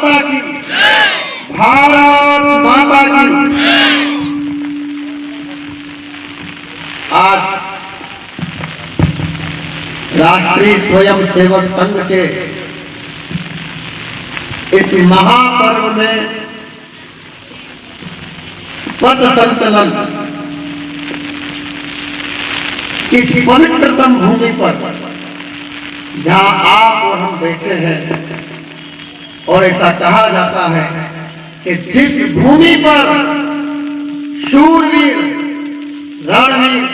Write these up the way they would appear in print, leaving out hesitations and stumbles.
माता की, भारत माता की। आज राष्ट्रीय स्वयंसेवक संघ के इस महापर्व में पथ संचलन इस पवित्रतम भूमि पर जहां आप और हम बैठे हैं, और ऐसा कहा जाता है कि जिस भूमि पर शूरवीर, रणवीर,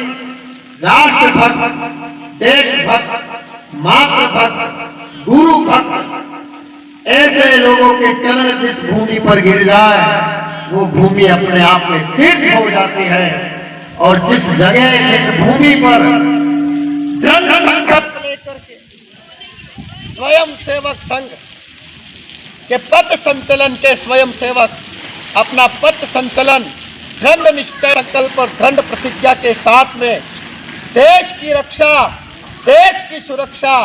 राष्ट्रभक्त, देशभक्त, मातृभक्त, गुरु भक्त ऐसे लोगों के चरण जिस भूमि पर गिर जाए वो भूमि अपने आप में तीर्थ हो जाती है। और जिस जगह, जिस भूमि पर दृढ़ संकल्प लेकर के स्वयं सेवक संघ के पथ संचलन के स्वयं सेवक अपना पथ संचलन दृढ़ निश्चय, संकल्प और दृढ़ प्रतिज्ञा के साथ में देश की रक्षा, देश की सुरक्षा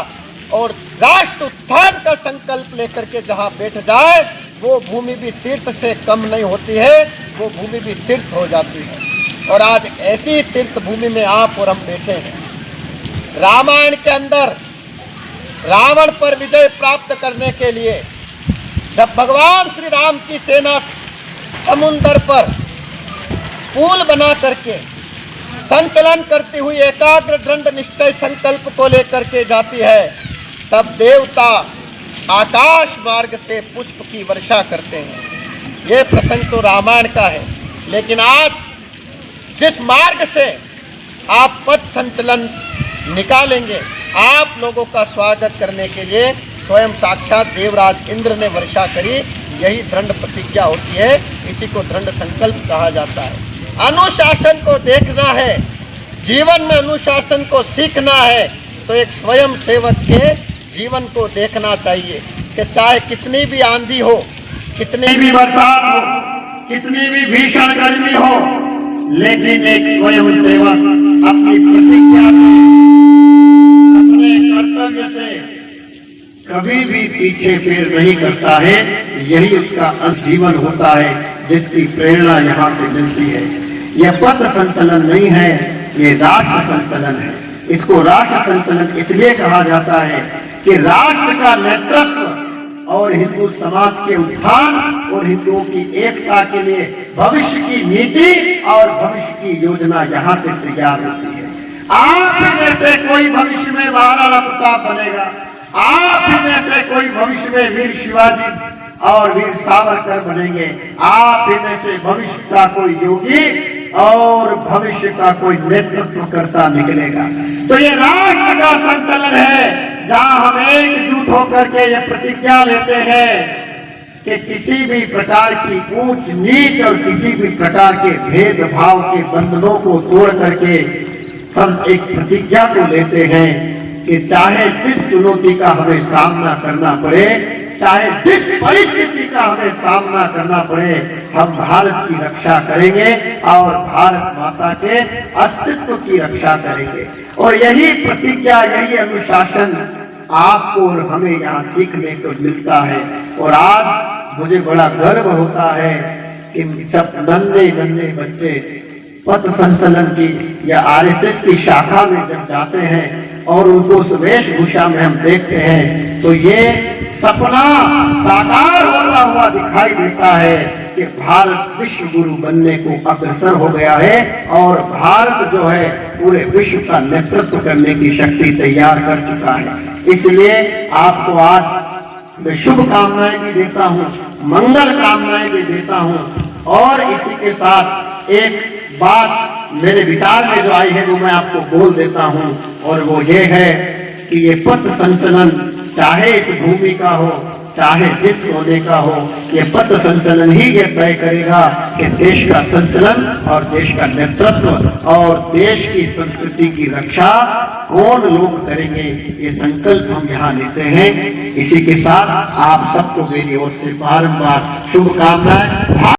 और राष्ट्र उत्थान का संकल्प लेकर के जहां बैठ जाए वो भूमि भी तीर्थ से कम नहीं होती है, वो भूमि भी तीर्थ हो जाती है। और आज ऐसी तीर्थ भूमि में आप और हम बैठे हैं। रामायण के अंदर रावण पर विजय प्राप्त करने के लिए जब भगवान श्री राम की सेना समुद्र पर पुल बना करके संकलन करती हुई एकाग्र दृढ़ निश्चय संकल्प को लेकर के जाती है, तब देवता आकाश मार्ग से पुष्प की वर्षा करते हैं। ये प्रसंग तो रामायण का है, लेकिन आज जिस मार्ग से आप पथ संचलन निकालेंगे, आप लोगों का स्वागत करने के लिए स्वयं साक्षात देवराज इंद्र ने वर्षा करी, यही दृढ़ प्रतिज्ञा होती है, इसी को दृढ़ संकल्प कहा जाता है। अनुशासन को देखना है, जीवन में अनुशासन को सीखना है, तो एक स्वयं सेवक के जीवन को देखना चाहिए कि चाहे कितनी भी आंधी हो, कितनी भी बरसात हो, कितनी भी भीषण गर्मी हो, लेकिन एक स्वयं सेवक अपनी प्रतिज्ञा से, अपने कर्तव्य से कभी भी पीछे पैर नहीं करता है। यही उसका जीवन होता है, जिसकी प्रेरणा यहाँ से मिलती है। यह पथ संचलन नहीं है, ये राष्ट्र संचलन है। इसको राष्ट्र संचलन इसलिए कहा जाता है कि राष्ट्र का नेतृत्व और हिंदू समाज के उत्थान और हिंदुओं की एकता के लिए भविष्य की नीति और भविष्य की योजना यहाँ से तैयार होती है। आप ही में से कोई भविष्य में महाराणा प्रताप बनेगा, आप ही में से कोई भविष्य में वीर शिवाजी और वीर सावरकर बनेंगे, आप ही में से भविष्य का कोई योगी और भविष्य का कोई नेतृत्वकर्ता निकलेगा। तो ये राष्ट्र का संचलन है, जहां हम एकजुट होकर के ये प्रतिज्ञा लेते हैं कि किसी भी प्रकार की ऊंच नीच और किसी भी प्रकार के भेदभाव के बंधनों को तोड़ करके हम एक प्रतिज्ञा को लेते हैं कि चाहे जिस चुनौती का हमें सामना करना पड़े, चाहे जिस परिस्थिति का हमें सामना करना पड़े, हम भारत की रक्षा करेंगे और भारत माता के अस्तित्व की रक्षा करेंगे। और यही प्रतिज्ञा, यही अनुशासन आपको और हमें यहाँ सीखने को मिलता है। और आज मुझे बड़ा गर्व होता है कि जब नन्हे नन्हे बच्चे पथ संचलन की या आरएसएस की शाखा में जब जाते हैं और उनको उस वेशभूषा में हम देखते हैं, तो ये सपना साकार होता हुआ दिखाई देता है कि भारत विश्व गुरु बनने को अग्रसर हो गया है और भारत जो है पूरे विश्व का नेतृत्व करने की शक्ति तैयार कर चुका है। इसलिए आपको आज मैं शुभकामनाएं भी देता हूं, मंगल कामनाएं भी देता हूं। और इसी के साथ एक बात मेरे विचार में जो आई है वो मैं आपको बोल देता हूं, और वो ये है कि ये पथ संचलन चाहे इस भूमि का हो, चाहे जिस कोने का हो, ये पथ संचलन ही ये तय करेगा कि देश का संचलन और देश का नेतृत्व और देश की संस्कृति की रक्षा कौन लोग करेंगे। ये संकल्प हम यहाँ लेते हैं। इसी के साथ आप सबको मेरी ओर से बारंबार शुभकामनाएं।